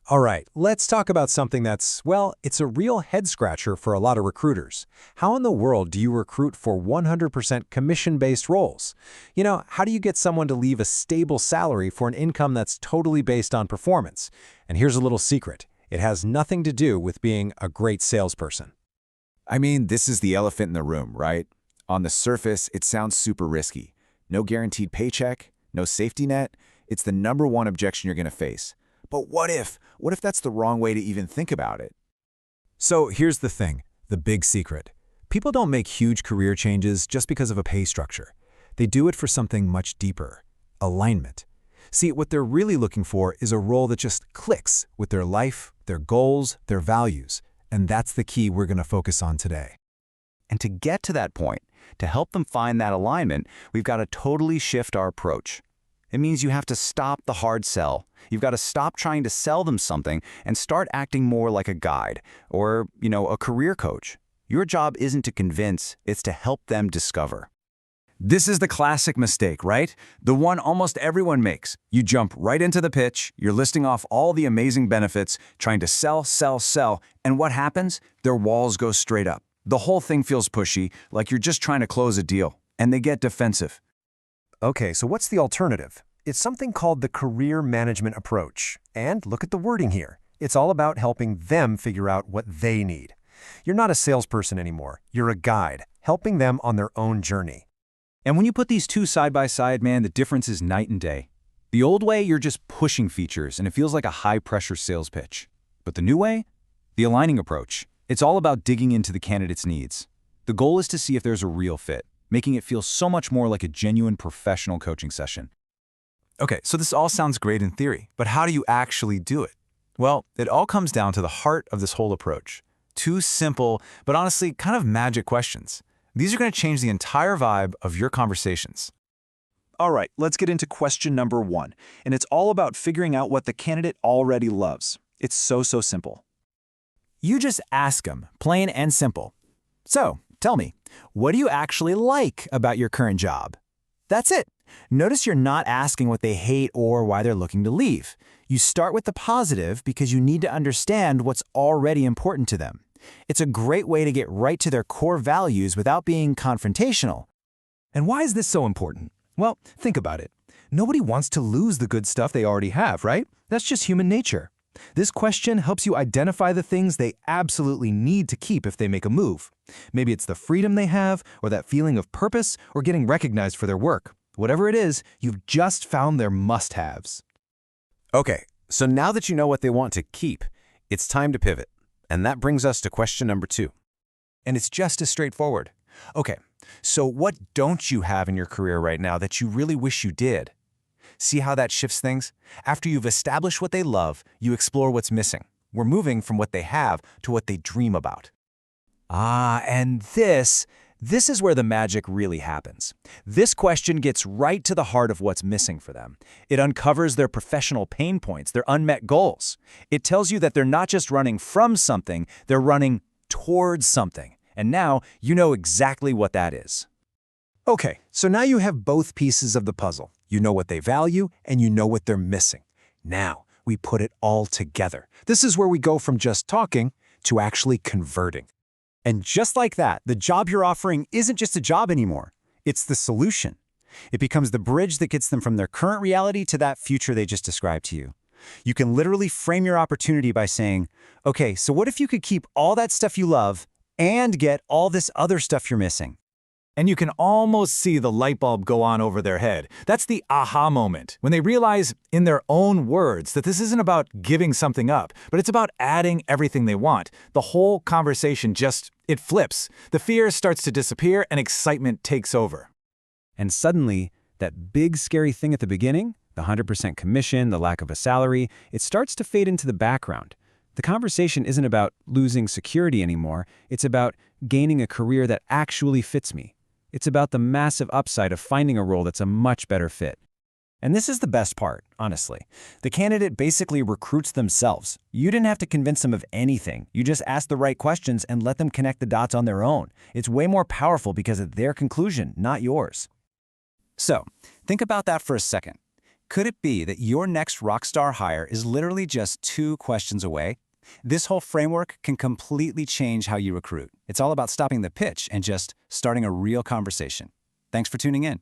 All right, let's talk about something that's, well, it's a real head-scratcher for a lot of recruiters. How in the world do you recruit for 100% commission-based roles? How do you get someone to leave a stable salary for an income that's totally based on performance? And here's a little secret. It has nothing to do with being a great salesperson. I mean, this is the elephant in the room, right? On the surface, it sounds super risky. No guaranteed paycheck, no safety net. It's the number one objection you're going to face. But what if? What if that's the wrong way to even think about it? So here's the thing, the big secret. People don't make huge career changes just because of a pay structure. They do it for something much deeper, alignment. See, what they're really looking for is a role that just clicks with their life, their goals, their values. And that's the key we're going to focus on today. And to get to that point, to help them find that alignment, we've got to totally shift our approach. It means you have to stop the hard sell. You've got to stop trying to sell them something and start acting more like a guide or, a career coach. Your job isn't to convince, it's to help them discover. This is the classic mistake, right? The one almost everyone makes. You jump right into the pitch, you're listing off all the amazing benefits, trying to sell, sell, sell, and what happens? Their walls go straight up. The whole thing feels pushy, like you're just trying to close a deal, and they get defensive. Okay, so what's the alternative? It's something called the career management approach. And look at the wording here. It's all about helping them figure out what they need. You're not a salesperson anymore. You're a guide, helping them on their own journey. And when you put these two side by side, man, the difference is night and day. The old way, you're just pushing features, and it feels like a high-pressure sales pitch. But the new way? The aligning approach. It's all about digging into the candidate's needs. The goal is to see if there's a real fit, making it feel so much more like a genuine professional coaching session. Okay, so this all sounds great in theory, but how do you actually do it? Well, it all comes down to the heart of this whole approach. Two simple, but honestly kind of magic questions. These are going to change the entire vibe of your conversations. All right, let's get into question number 1, and it's all about figuring out what the candidate already loves. It's so simple. You just ask them, plain and simple. So, tell me, what do you actually like about your current job? That's it. Notice you're not asking what they hate or why they're looking to leave. You start with the positive because you need to understand what's already important to them. It's a great way to get right to their core values without being confrontational. And why is this so important? Well, think about it. Nobody wants to lose the good stuff they already have, right? That's just human nature. This question helps you identify the things they absolutely need to keep if they make a move. Maybe it's the freedom they have, or that feeling of purpose, or getting recognized for their work. Whatever it is, you've just found their must-haves. Okay, so now that you know what they want to keep, it's time to pivot. And that brings us to question number 2. And it's just as straightforward. Okay, so what don't you have in your career right now that you really wish you did? See how that shifts things? After you've established what they love, you explore what's missing. We're moving from what they have to what they dream about. And this is where the magic really happens. This question gets right to the heart of what's missing for them. It uncovers their professional pain points, their unmet goals. It tells you that they're not just running from something, they're running towards something. And now you know exactly what that is. Okay, so now you have both pieces of the puzzle. You know what they value, and you know what they're missing. Now, we put it all together. This is where we go from just talking to actually converting. And just like that, the job you're offering isn't just a job anymore. It's the solution. It becomes the bridge that gets them from their current reality to that future they just described to you. You can literally frame your opportunity by saying, okay, so what if you could keep all that stuff you love and get all this other stuff you're missing? And you can almost see the light bulb go on over their head. That's the aha moment, when they realize in their own words that this isn't about giving something up, but it's about adding everything they want. The whole conversation it flips. The fear starts to disappear and excitement takes over. And suddenly, that big scary thing at the beginning, the 100% commission, the lack of a salary, it starts to fade into the background. The conversation isn't about losing security anymore. It's about gaining a career that actually fits me. It's about the massive upside of finding a role that's a much better fit. And this is the best part, honestly. The candidate basically recruits themselves. You didn't have to convince them of anything. You just ask the right questions and let them connect the dots on their own. It's way more powerful because of their conclusion, not yours. So, think about that for a second. Could it be that your next rockstar hire is literally just 2 questions away? This whole framework can completely change how you recruit. It's all about stopping the pitch and just starting a real conversation. Thanks for tuning in.